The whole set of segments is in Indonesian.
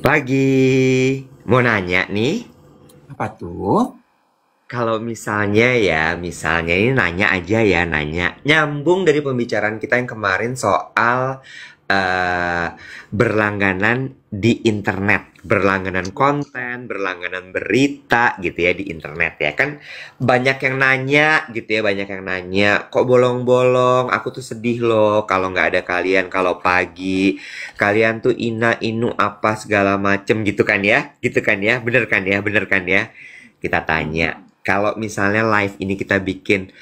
Pagi, mau nanya nih, Apa tuh? kalau misalnya ini nanya aja ya, nanya. Nyambung dari pembicaraan kita yang kemarin soal eh, berlangganan di internet, berlangganan konten, berlangganan berita gitu ya di internet ya kan. Banyak yang nanya gitu ya, banyak yang nanya, kok bolong-bolong, aku tuh sedih loh kalau nggak ada kalian kalau pagi. Kalian tuh inu apa segala macem gitu kan ya, bener kan ya. Kita tanya, kalau misalnya live ini kita bikin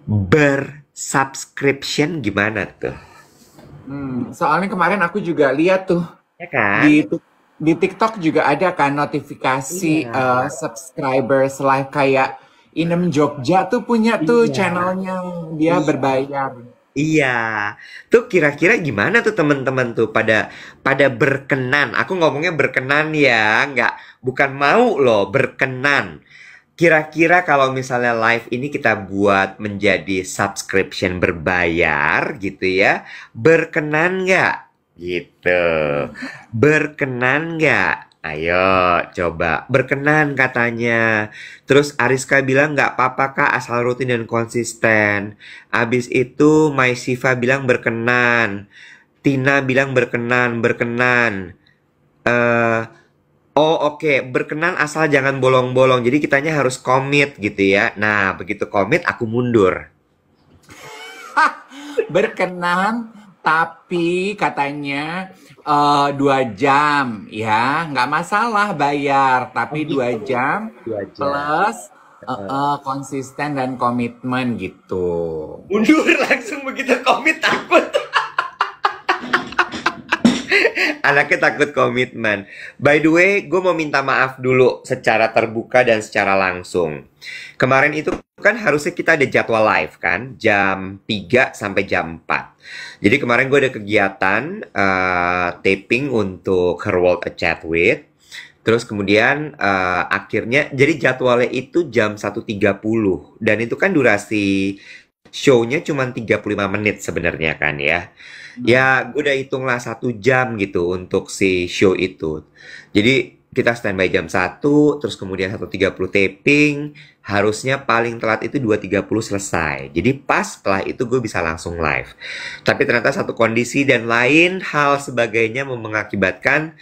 bersubscription gimana tuh? Soalnya kemarin aku juga lihat tuh Ya kan? di di TikTok juga ada kan notifikasi Iya, subscribers live kayak Inem Jogja tuh punya tuh iya, channelnya dia iya. berbayar. Iya, tuh kira-kira gimana tuh teman-teman tuh pada pada berkenan. Aku ngomongnya berkenan ya, nggak bukan mau loh, berkenan. Kira-kira kalau misalnya live ini kita buat menjadi subscription berbayar gitu ya, berkenan nggak? Gitu. Berkenan nggak? Ayo, coba. Berkenan katanya. Terus Ariska bilang nggak apa-apa kak, asal rutin dan konsisten. Abis itu Mai Siva bilang berkenan. Tina bilang berkenan, berkenan. Eh, oh oke, berkenan asal jangan bolong-bolong. Jadi kitanya harus komit gitu ya. Nah, begitu komit aku mundur. Berkenan tapi katanya 2 jam ya nggak masalah bayar Oh tapi dua gitu. jam 2 jam. plus konsisten dan komitmen gitu. Mundur langsung begitu komit takut. Anaknya takut komitmen. By the way, gue mau minta maaf dulu secara terbuka dan secara langsung. Kemarin itu kan harusnya kita ada jadwal live kan, jam 3 sampai jam 4. Jadi kemarin gue ada kegiatan taping untuk Her World A Chat With. Terus kemudian akhirnya jadi jadwalnya itu jam 1.30 dan itu kan durasi show-nya cuma 35 menit sebenarnya kan ya. Ya, gue udah hitung lah 1 jam gitu untuk si show itu. Jadi kita standby jam 1, terus kemudian 1.30 taping, harusnya paling telat itu 2.30 selesai. Jadi pas setelah itu gue bisa langsung live. Tapi ternyata satu kondisi dan lain hal sebagainya mengakibatkan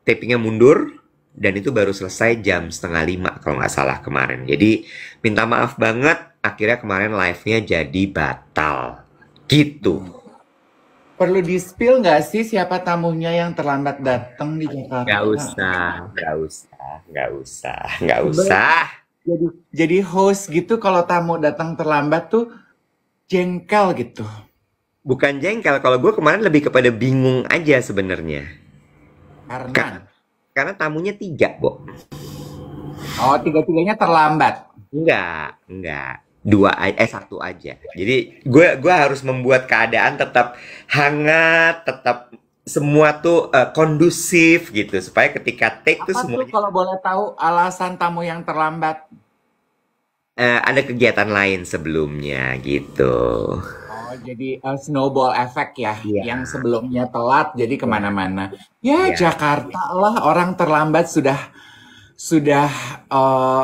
tapingnya mundur, dan itu baru selesai jam setengah 5 kalau nggak salah kemarin. Jadi minta maaf banget, akhirnya kemarin live-nya jadi batal. Gitu. Perlu di-spill nggak sih siapa tamunya yang terlambat datang di Nggak Jakarta? usah, nggak Sebel usah. jadi host gitu kalau tamu datang terlambat tuh jengkel gitu. Bukan jengkel, kalau gue kemarin lebih kepada bingung aja sebenarnya. Karena, Karena karena tamunya 3, Bo. oh tiga-tiganya terlambat. Enggak. Satu aja. Jadi gue harus membuat keadaan tetap hangat, tetap semua tuh kondusif gitu supaya ketika take tuh Apa tuh semuanya kalau boleh tahu alasan tamu yang terlambat? ada kegiatan lain sebelumnya gitu. Oh, jadi snowball effect ya, Iya, yang sebelumnya telat jadi iya, kemana-mana. Ya iya. Jakarta lah orang terlambat sudah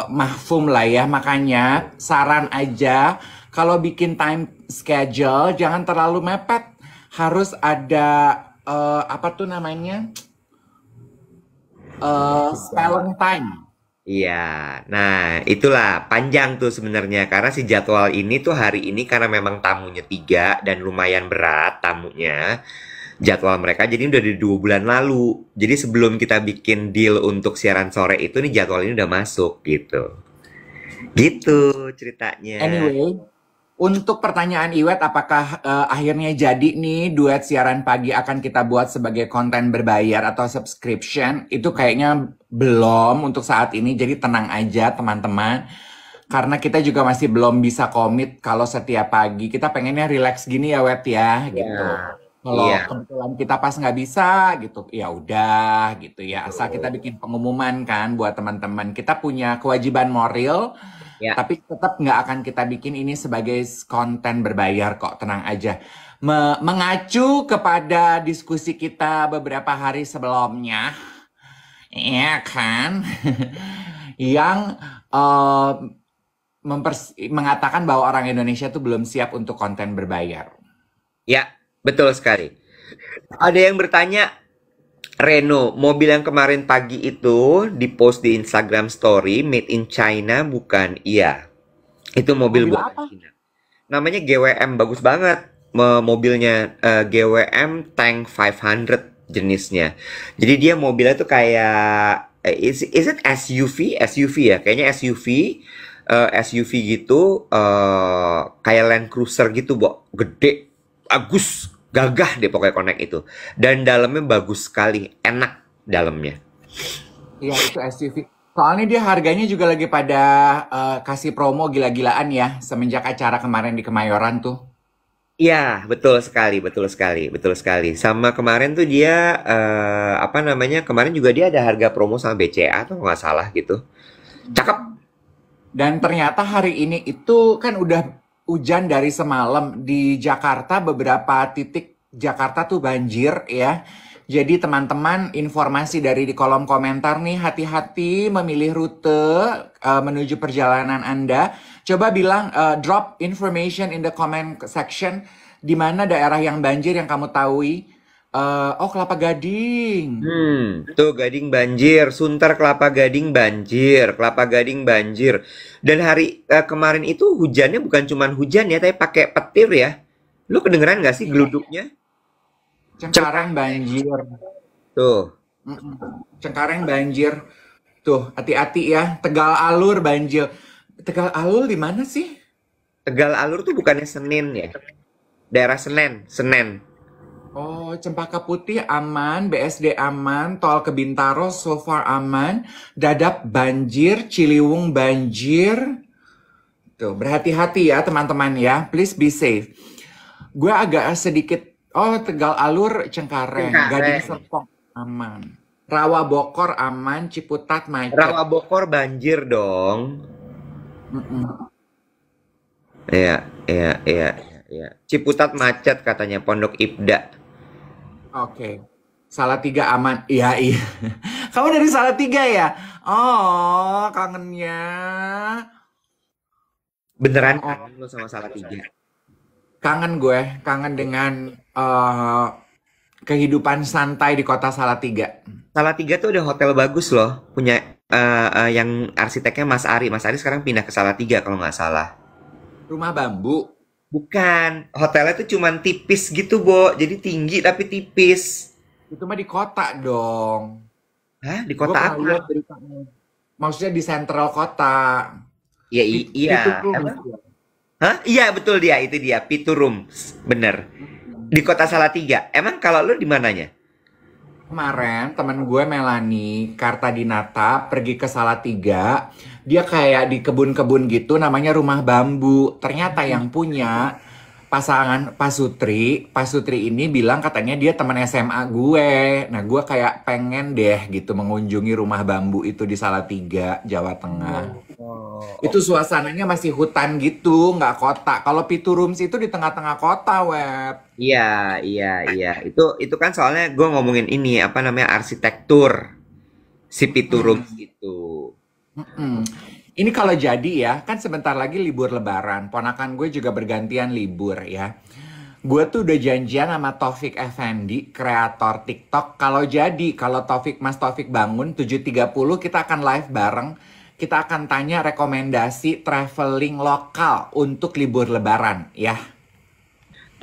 mahfum lah ya. Makanya saran aja kalau bikin time schedule jangan terlalu mepet. Harus ada apa tuh namanya? Spelling time. Iya, nah itulah panjang tuh sebenarnya karena si jadwal ini tuh hari ini karena memang tamunya 3 dan lumayan berat tamunya jadwal mereka jadi udah dari 2 bulan lalu. Jadi sebelum kita bikin deal untuk siaran sore itu nih jadwal ini udah masuk gitu. Gitu ceritanya. Anyway, untuk pertanyaan Iwet, apakah akhirnya jadi nih duet siaran pagi akan kita buat sebagai konten berbayar atau subscription? Itu kayaknya belum untuk saat ini, jadi tenang aja teman-teman. Karena kita juga masih belum bisa komit kalau setiap pagi. Kita pengennya relax gini ya Wet ya, gitu. Ya, Kalau iya, kebetulan kita pas nggak bisa gitu, ya udah gitu ya. Asal kita betul. bikin pengumuman kan buat teman-teman. Kita punya kewajiban moral Ya, tapi tetap nggak akan kita bikin ini sebagai konten berbayar kok, tenang aja. Mengacu kepada diskusi kita beberapa hari sebelumnya, Iya kan? Yang eh, mengatakan bahwa orang Indonesia tuh belum siap untuk konten berbayar. Ya, betul sekali. Ada yang bertanya, Renault, mobil yang kemarin pagi itu di-post di Instagram Story, made in China, bukan? Iya, itu mobil Mobil buatan apa? Cina. Namanya GWM, bagus banget. Mobilnya GWM Tank 500 jenisnya. Jadi dia mobilnya tuh kayak is it SUV? SUV ya, kayaknya SUV. SUV gitu, kayak Land Cruiser gitu, Bo. Gede, bagus, gagah deh pokoknya Connect itu. Dan dalamnya bagus sekali, enak dalamnya. Iya, itu SUV. Soalnya dia harganya juga lagi pada kasih promo gila-gilaan ya, semenjak acara kemarin di Kemayoran tuh. Iya, betul sekali, betul sekali, betul sekali. Sama kemarin tuh dia apa namanya? Kemarin juga dia ada harga promo sama BCA atau nggak salah gitu. Cakep. Dan ternyata hari ini itu kan udah hujan dari semalam di Jakarta, beberapa titik Jakarta tuh banjir ya. Jadi teman-teman informasi dari di kolom komentar nih, hati-hati memilih rute menuju perjalanan Anda. Coba bilang drop information in the comment section di mana daerah yang banjir yang kamu tahu. Oh, Kelapa Gading. Tuh Gading banjir, Sunter Kelapa Gading banjir, Kelapa Gading banjir. Dan hari kemarin itu hujannya bukan cuman hujan ya, tapi pakai petir ya. Lu kedengeran nggak sih geluduknya? Cengkareng banjir. Tuh, Mm-mm. Cengkareng banjir. Tuh, hati-hati ya. Tegal Alur banjir. Tegal Alur di mana sih? Tegal Alur tuh bukannya Senen ya? Daerah Senen, Senen. Oh, Cempaka Putih aman, BSD aman, tol ke Bintaro so far aman, Dadap banjir, Ciliwung banjir. Tuh, berhati-hati ya teman-teman ya. Please be safe. Gue agak sedikit, oh Tegal Alur, Cengkareng, Gading Cengkareng. Serpong aman. Rawa Bokor aman, Ciputat macet. Rawa Bokor banjir dong. Mm-mm. Iya, iya, iya, iya, iya. Ciputat macet katanya Pondok Ibda. Oke. Salatiga aman. Iya, iya. Kamu dari Salatiga ya? Oh, kangennya. Beneran Oh, kangen lo sama Salatiga? kangen gue. Kangen dengan eh, kehidupan santai di kota Salatiga. Salatiga tuh ada hotel bagus loh. Punya yang arsiteknya Mas Ari. Mas Ari sekarang pindah ke Salatiga kalau nggak salah. Rumah bambu. Bukan, hotelnya tuh cuman tipis gitu, Bo. Jadi tinggi tapi tipis. Itu mah di kota dong. Hah, di Gue kota pernah apa? lihat beritanya. Maksudnya di sentral kota. Iya, iya. Itu tuh. Emang? Hah? Iya, betul dia. Itu dia. Pitu Rooms. Bener. Di kota Salatiga. Emang kalau lu di mananya? Kemarin temen gue Melani Kartadinata pergi ke Salatiga. Dia kayak di kebun-kebun gitu namanya rumah bambu. Ternyata yang punya pasangan Pasutri. Pasutri ini bilang katanya dia teman SMA gue. Nah gue kayak pengen deh gitu mengunjungi rumah bambu itu di Salatiga, Jawa Tengah. Oh, Itu suasananya masih hutan gitu, nggak kota. Kalau Pitu Rooms itu di tengah-tengah kota, web. iya, iya, iya. Itu kan soalnya gue ngomongin ini apa namanya arsitektur si Pitu Rooms Hmm. itu. Mm-mm. Ini kalau jadi ya, kan sebentar lagi libur Lebaran. Ponakan gue juga bergantian libur ya. Gue tuh udah janjian sama Taufik Effendi, kreator TikTok. Kalau Mas Taufik bangun 7.30 kita akan live bareng. Kita akan tanya rekomendasi traveling lokal untuk libur Lebaran ya.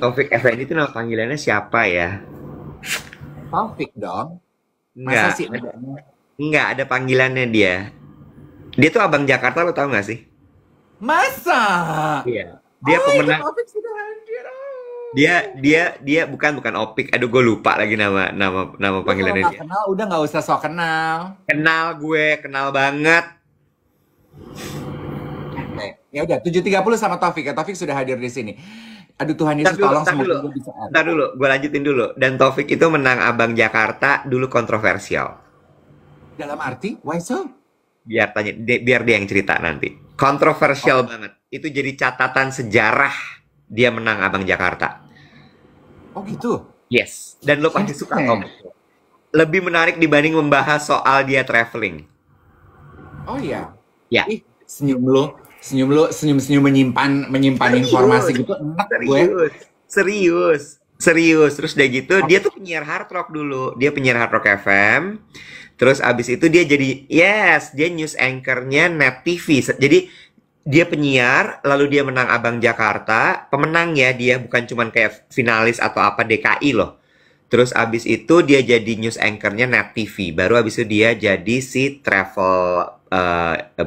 Taufik Effendi itu nama panggilannya siapa ya? Taufik dong. Masa Enggak, sih ada? enggak ada panggilannya dia. Dia tuh abang Jakarta lo tau gak sih? Masa? Iya. Dia Oh, itu pemenang. Taufik sudah hadir. Oh. Dia bukan Opik. Aduh gue lupa lagi nama Lu kalau panggilannya nggak dia. kenal, udah nggak usah sok kenal. Kenal gue, kenal banget. Oke. Ya udah, 7.30 sama Taufik. Ya, Taufik sudah hadir di sini. Aduh Tuhan Ntar Yesus, dulu, tolong ntar semoga dulu. gue bisa add. Ntar dulu, gue lanjutin dulu. Dan Taufik itu menang abang Jakarta dulu kontroversial. Dalam arti, why so? Biar dia yang cerita nanti. Kontroversial Oh, banget. Itu jadi catatan sejarah dia menang abang Jakarta. oh gitu. Yes. Dan lo pasti suka Interesting. Tom. lebih menarik dibanding membahas soal dia traveling. Oh iya. Ya. Ih, senyum-senyum menyimpan informasi Serius, gitu enak gue. serius, serius, serius. Terus udah gitu, dia tuh penyiar hard rock dulu. Dia penyiar hard rock FM. Terus abis itu dia jadi, yes, dia news anchornya Net TV. Jadi dia penyiar, lalu dia menang Abang Jakarta. Pemenang ya dia, bukan cuman kayak finalis atau apa DKI loh. Terus abis itu dia jadi news anchornya Net TV. Baru abis itu dia jadi si travel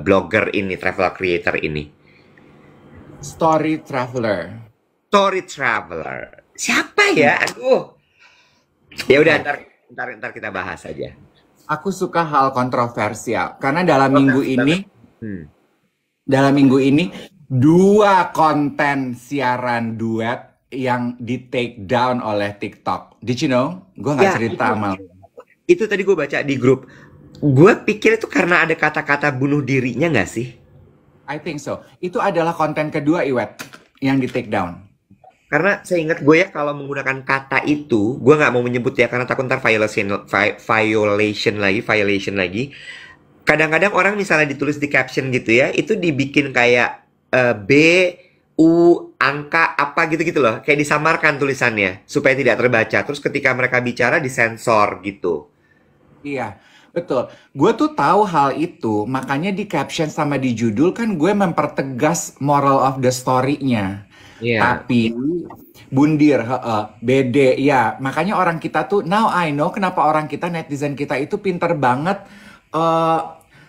blogger ini, travel creator ini. Story Traveler. Story Traveler. Siapa ya? Aduh. Ya udah ntar kita bahas aja. Aku suka hal kontroversial karena Hmm. dalam minggu ini dua konten siaran duet yang di take down oleh TikTok. Did you know? Gue nggak Ya, cerita sama lu. itu tadi gue baca di grup. Gue pikir itu karena ada kata-kata bunuh dirinya nggak sih? I think so. Itu adalah konten kedua Iwet yang di take down. Karena saya ingat gue ya kalau menggunakan kata itu, gue nggak mau menyebut ya karena takut ntar violation lagi. Kadang-kadang orang misalnya ditulis di caption gitu ya, itu dibikin kayak B, U, angka apa gitu-gitu loh. Kayak disamarkan tulisannya supaya tidak terbaca. Terus ketika mereka bicara disensor gitu. Iya, betul. Gue tuh tahu hal itu, makanya di caption sama di judul kan gue mempertegas moral of the story-nya. Iya. Tapi bundir, bede, ya. Makanya orang kita tuh, now I know kenapa orang kita, netizen kita itu pinter banget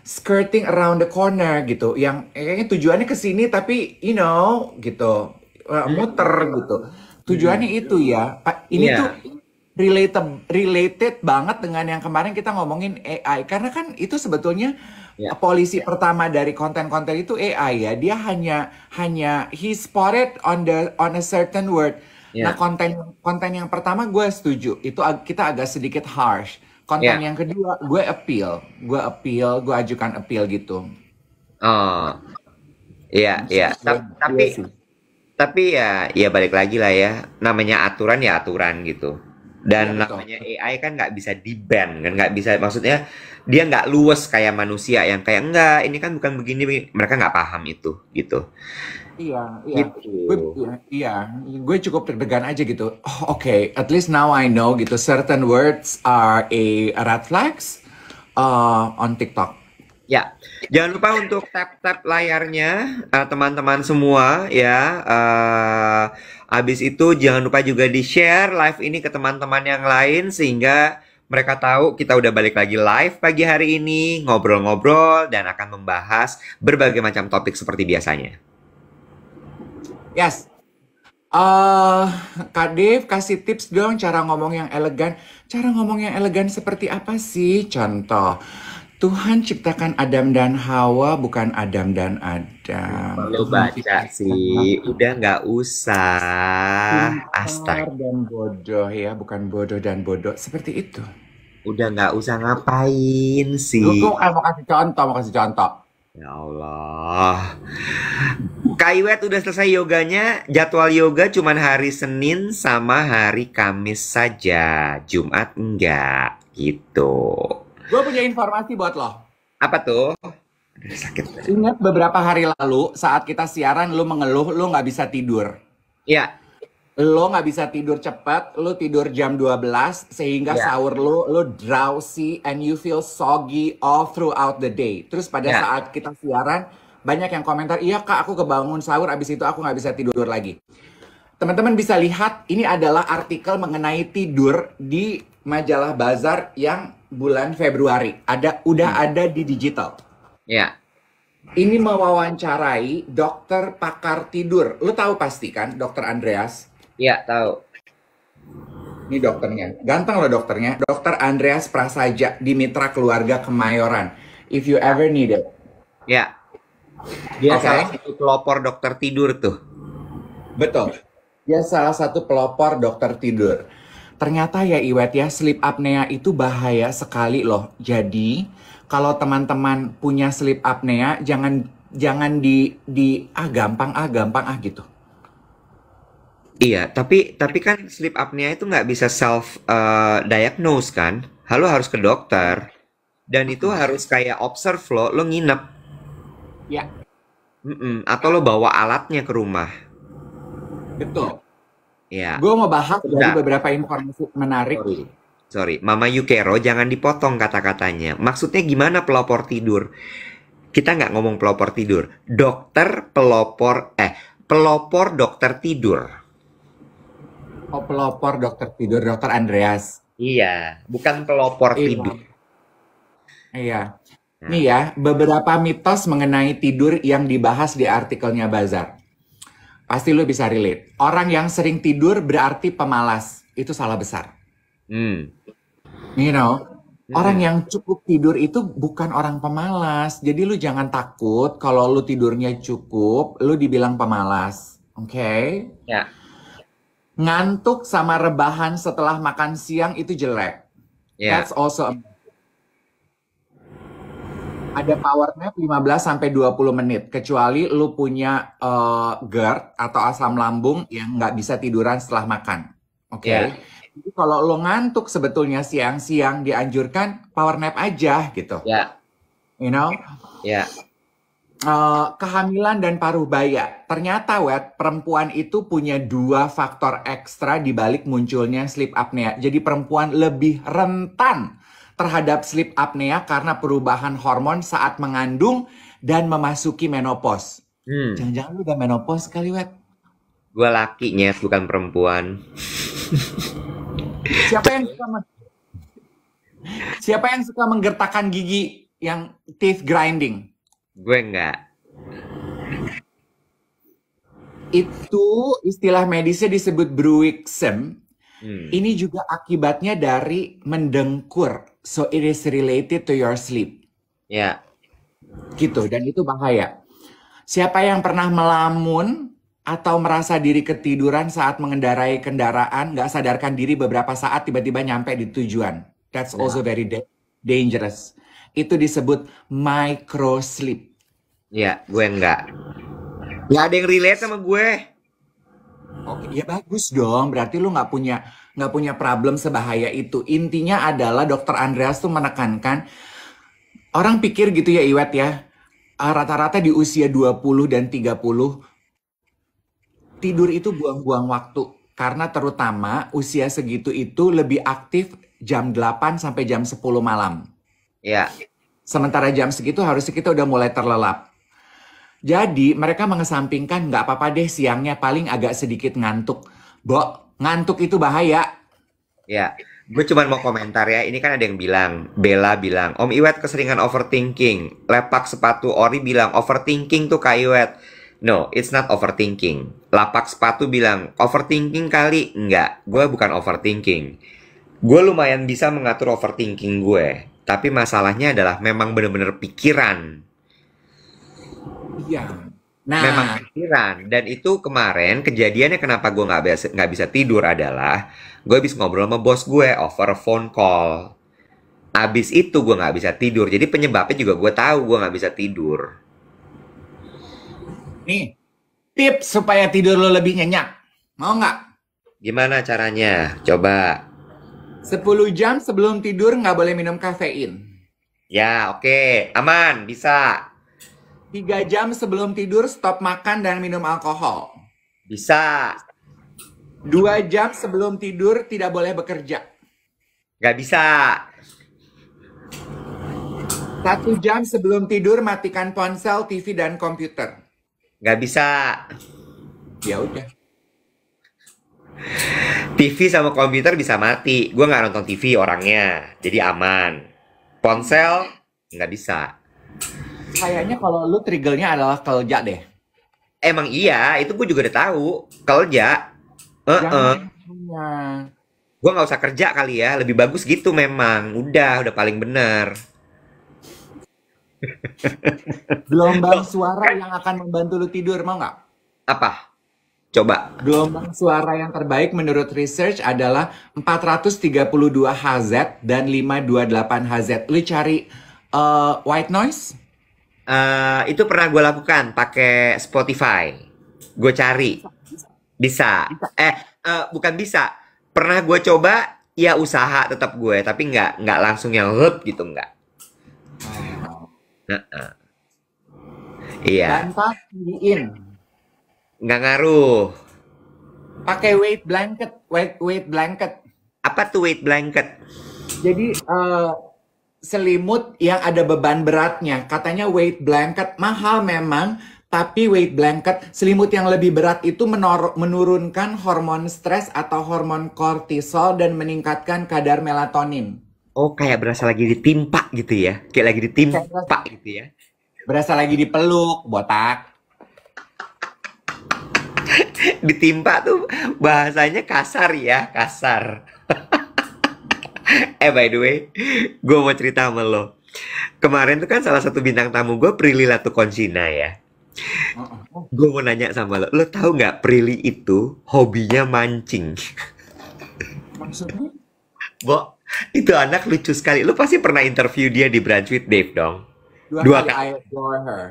skirting around the corner gitu. Yang kayaknya tujuannya ke sini tapi you know gitu, muter gitu. Tujuannya itu ya. Ini Iya. tuh related banget dengan yang kemarin kita ngomongin AI. Karena kan itu sebetulnya Ya. polisi pertama dari konten-konten itu AI ya. Dia hanya he spotted on a certain word. Ya. Nah, konten yang pertama gue setuju. Itu kita agak sedikit harsh. Konten Ya. yang kedua gue gue ajukan appeal gitu. Oh. Iya, iya. Tapi Iya sih. Tapi ya balik lagi lah ya. Namanya aturan ya aturan gitu. Dan Iya, betul. namanya AI kan nggak bisa di-ban kan, nggak bisa, maksudnya dia nggak luwes kayak manusia yang kayak enggak, ini kan bukan begini, mereka nggak paham itu gitu. Iya, Gitu. gue cukup deg-degan aja gitu. Oh, oke, at least now I know gitu. Certain words are a red flags on TikTok. Ya, jangan lupa untuk tap-tap layarnya teman-teman semua ya. Habis itu jangan lupa juga di-share live ini ke teman-teman yang lain sehingga mereka tahu kita udah balik lagi live pagi hari ini, ngobrol-ngobrol dan akan membahas berbagai macam topik seperti biasanya. Yes. Kak Dev kasih tips dong cara ngomong yang elegan. Cara ngomong yang elegan seperti apa sih? Contoh, Tuhan ciptakan Adam dan Hawa, bukan Adam dan Adam. Lu baca sih, udah nggak usah. Pintar Astaga, dan bodoh ya, bukan bodoh dan bodoh. Seperti itu. udah nggak usah ngapain Lu sih. mau kasih contoh. Ya Allah. Kak Iwet udah selesai yoganya. Jadwal yoga cuman hari Senin sama hari Kamis saja. Jumat enggak. Gitu. Gue punya informasi buat lo. Apa tuh? Aduh, sakit. Ingat beberapa hari lalu saat kita siaran lu mengeluh lu nggak bisa tidur. Ya, Lo nggak bisa tidur cepat, lo tidur jam 12 sehingga ya, sahur lo drowsy and you feel soggy all throughout the day. Terus pada ya. saat kita siaran banyak yang komentar, iya kak aku kebangun sahur abis itu aku nggak bisa tidur lagi. Teman-teman bisa lihat ini adalah artikel mengenai tidur di majalah Bazar yang bulan Februari. Udah ada di digital. Ya, Ini mewawancarai dokter pakar tidur. Lo tahu pasti kan dokter Andreas? ya tahu. Ini dokternya. Ganteng loh dokternya. Dokter Andreas Prasaja di Mitra Keluarga Kemayoran. If you ever need it. Ya, dia Oke. salah satu pelopor dokter tidur tuh. Betul. Dia salah satu pelopor dokter tidur. Ternyata ya Iwet ya, sleep apnea itu bahaya sekali loh. Jadi, kalau teman-teman punya sleep apnea, jangan gampang gitu. Iya, tapi kan sleep apnea itu nggak bisa self diagnose kan? Halo harus ke dokter. Dan itu Mm-mm. harus kayak observe lo nginep. Ya, Atau lo bawa alatnya ke rumah. betul. Ya, Gue mau bahas dari udah. beberapa informasi menarik. Sorry. Sorry, Mama Yukero jangan dipotong kata-katanya. Maksudnya gimana pelopor tidur? Kita nggak ngomong pelopor tidur. Pelopor dokter tidur. Oh, pelopor dokter tidur, dokter Andreas. Iya, bukan pelopor Iya, tidur. iya. Nih Nah, ya, beberapa mitos mengenai tidur yang dibahas di artikelnya Bazar. Pasti lu bisa relate. Orang yang sering tidur berarti pemalas. Itu salah besar. hmm, You know, orang mm-mm. yang cukup tidur itu bukan orang pemalas. Jadi lu jangan takut kalau lu tidurnya cukup, lu dibilang pemalas. Oke? Ya, Ngantuk sama rebahan setelah makan siang itu jelek. ya, That's also ada power nap 15 sampai 20 menit kecuali lu punya GERD atau asam lambung yang nggak bisa tiduran setelah makan. ya, Oke. Jadi kalau lu ngantuk sebetulnya siang-siang dianjurkan power nap aja gitu. ya, You know, ya, kehamilan dan paruh baya. Ternyata, perempuan itu punya dua faktor ekstra di balik munculnya sleep apnea. Jadi perempuan lebih rentan terhadap sleep apnea karena perubahan hormon saat mengandung dan memasuki menopause. hmm. Jangan-jangan lu udah menopause kali, Wet? Gue laki nyet, bukan perempuan. Siapa yang suka siapa yang suka menggertakkan gigi yang teeth grinding? Gue nggak. Itu istilah medisnya disebut bruxism. Hmm. Ini juga akibatnya dari mendengkur. So it is related to your sleep. Ya, Gitu, dan itu bahaya. Siapa yang pernah melamun atau merasa diri ketiduran saat mengendarai kendaraan, nggak sadarkan diri beberapa saat tiba-tiba nyampe di tujuan. That's ya, also very dangerous. Itu disebut micro sleep. ya, gue nggak. Nggak ada yang relate sama gue. Oke, ya bagus dong. Berarti lu nggak punya problem sebahaya itu. Intinya adalah Dokter Andreas tuh menekankan orang pikir gitu ya Iwet ya. Rata-rata di usia 20 dan 30 tidur itu buang-buang waktu. Karena terutama usia segitu itu lebih aktif jam 8 sampai jam 10 malam. Ya, Sementara jam segitu harusnya kita udah mulai terlelap. Jadi mereka mengesampingkan nggak apa-apa deh siangnya paling agak sedikit ngantuk. Ngantuk itu bahaya. ya. Gue cuman mau komentar ya. Ini kan ada yang bilang, Bella bilang, Om Iwet keseringan overthinking. Lepak sepatu Ori bilang, overthinking tuh Kak Iwet. No, it's not overthinking. Lapak sepatu bilang, overthinking kali. Enggak, gue bukan overthinking. Gue lumayan bisa mengatur overthinking gue. Tapi masalahnya adalah memang bener-bener pikiran. Iya. Memang Nah, pikiran. Dan itu kemarin kejadiannya kenapa gue nggak bisa tidur adalah gue habis ngobrol sama bos gue over phone call. Abis itu gue nggak bisa tidur. Jadi penyebabnya juga gue tahu gue nggak bisa tidur. nih tips supaya tidur lo lebih nyenyak. Mau nggak? Gimana caranya? Coba. 10 jam sebelum tidur nggak boleh minum kafein. Ya, oke. Aman, bisa. 3 jam sebelum tidur stop makan dan minum alkohol. Bisa. 2 jam sebelum tidur tidak boleh bekerja. Nggak bisa. 1 jam sebelum tidur matikan ponsel, TV, dan komputer. Nggak bisa. Ya udah. TV sama komputer bisa mati. Gue nggak nonton TV orangnya. Jadi aman. Ponsel, nggak bisa. Kayaknya kalau lu triggernya adalah kerja deh. Emang iya, itu gue juga udah tahu. Kerja. Jangan punya. Gue nggak usah kerja kali ya. Lebih bagus gitu memang. Udah paling bener. Gelombang suara yang akan membantu lu tidur, mau nggak? Apa? Coba. Gelombang suara yang terbaik menurut research adalah 432 Hz dan 528 Hz. Lu cari white noise? Itu pernah gue lakukan pakai Spotify. Gue cari. Bisa. Bukan bisa. Pernah gue coba ya usaha tetap gue, tapi nggak langsung yang gitu nggak. Oh. Heeh. Iya, Bantal tinggiin. nggak ngaruh. Pakai weight blanket. Apa tuh weight blanket? Jadi selimut yang ada beban beratnya. Katanya weight blanket mahal memang, tapi weight blanket selimut yang lebih berat itu menurunkan hormon stres atau hormon kortisol dan meningkatkan kadar melatonin. Oh, kayak berasa lagi ditimpa gitu ya. Kayak lagi Kayak ditimpa gitu ya. berasa lagi dipeluk, botak. Ditimpa tuh bahasanya kasar ya, kasar. By the way, gue mau cerita sama lo. Kemarin tuh kan salah satu bintang tamu gue Prilly Latukonsina ya. Oh, Gue mau nanya sama lo tahu nggak Prilly itu hobinya mancing? maksudnya Bo, itu anak lucu sekali. Lo pasti pernah interview dia di Brunch with Dave dong? dua Dua kali kali. I adore her.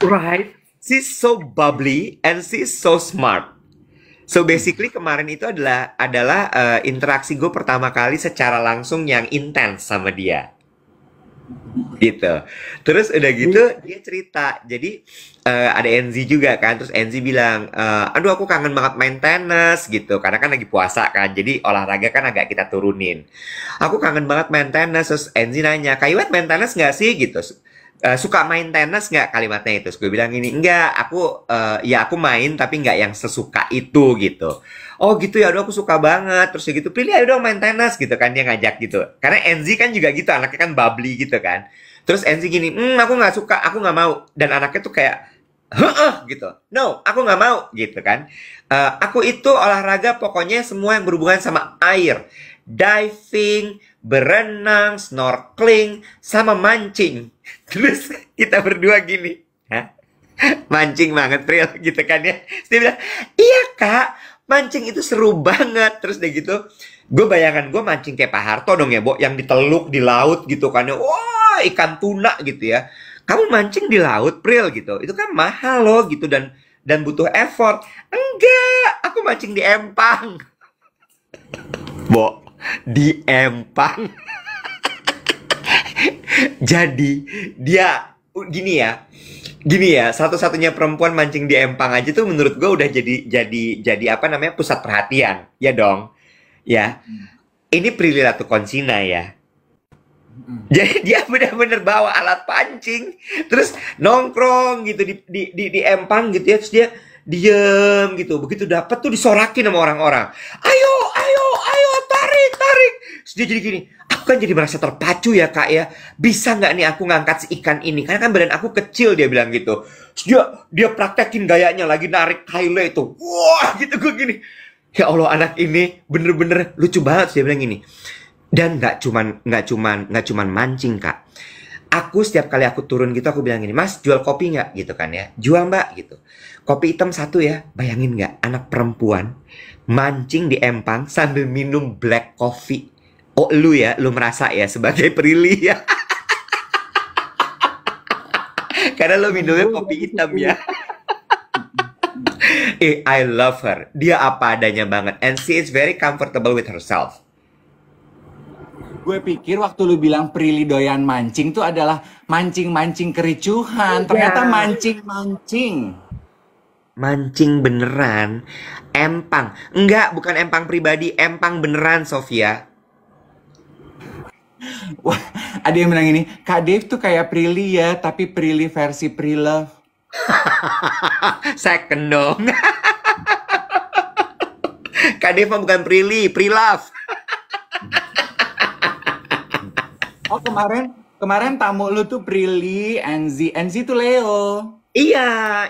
Right? She's so bubbly and she's so smart. So basically kemarin itu adalah interaksi gue pertama kali secara langsung yang intens sama dia. Gitu. Terus udah gitu dia cerita. Jadi ada Enzi juga kan. Terus Enzi bilang, aduh aku kangen banget main tenis gitu. Karena kan lagi puasa kan. Jadi olahraga kan agak kita turunin. Aku kangen banget main tenis. Terus Enzi nanya, Kak Iwet main tenis nggak sih gitu. Suka main tenis nggak, kalimatnya itu. Terus gue bilang gini, enggak, ya aku main tapi nggak yang sesuka itu gitu. Oh gitu ya, aduh aku suka banget. Terus ya gitu, pilih ayo dong main tenis gitu kan, dia ngajak gitu. Karena Enzi kan juga gitu, anaknya kan bubbly gitu kan. Terus Enzi gini, aku nggak suka, aku nggak mau. Dan anaknya tuh kayak, gitu. No, aku nggak mau gitu kan. Aku itu olahraga pokoknya semua yang berhubungan sama air. Diving, berenang, snorkeling, sama mancing. Terus kita berdua gini, hah? Mancing banget, Pril, gitu kan ya. Terus dia bilang, iya kak, mancing itu seru banget. Terus dia gitu, gue bayangan gue mancing kayak Pak Harto dong ya, Bo, yang diteluk di laut gitu kan ya. Wah, ikan tuna gitu ya. Kamu mancing di laut, Pril, gitu. Itu kan mahal loh gitu dan butuh effort. Enggak, aku mancing di empang. Bo, di empang. Jadi dia gini ya, satu-satunya perempuan mancing di empang aja tuh menurut gue udah jadi apa namanya, pusat perhatian, ya dong, ya. Ini Prilly Latukonsina ya. Jadi dia benar-benar bawa alat pancing, terus nongkrong gitu di empang gitu ya, terus dia diem gitu, begitu dapat tuh disorakin sama orang-orang. Ayo, ayo, ayo, tarik, tarik. Terus dia jadi gini, aku kan jadi merasa terpacu ya kak ya, bisa nggak nih aku ngangkat si ikan ini, karena kan badan aku kecil, dia bilang gitu. Terus dia praktekin gayanya lagi narik kaile itu, wah gitu. Gue gini, ya Allah, anak ini bener-bener lucu banget. Dia bilang gini, dan nggak cuman mancing kak. Aku setiap kali aku turun gitu aku bilang gini, Mas jual kopi nggak gitu kan ya, jual mbak gitu. Kopi hitam satu ya. Bayangin nggak, anak perempuan mancing di empang sambil minum black coffee. Oh lu ya, lu merasa ya sebagai Prilly ya. Karena lu minumnya kopi hitam ya. I love her. Dia apa adanya banget. And she is very comfortable with herself. Gue pikir waktu lu bilang Prilly doyan mancing tuh adalah mancing-mancing kericuhan. Ternyata mancing-mancing. Mancing beneran. Empang. Enggak, bukan empang pribadi. Empang beneran, Sofia. Wah, ada yang bilang ini, Kak Dave tuh kayak Prilly ya, tapi Prilly versi Prilove. Second dong. Kak Dave mah bukan Prilly, Prilove. Oh kemarin tamu lu tuh Prilly, Enzi tuh Leo. Iya,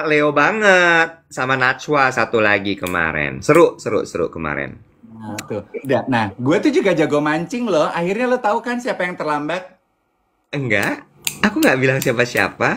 Leo banget. Sama Najwa satu lagi kemarin. Seru kemarin. Nah tuh, nah gue tuh juga jago mancing loh. Akhirnya lo tahu kan siapa yang terlambat? Enggak, aku nggak bilang siapa-siapa.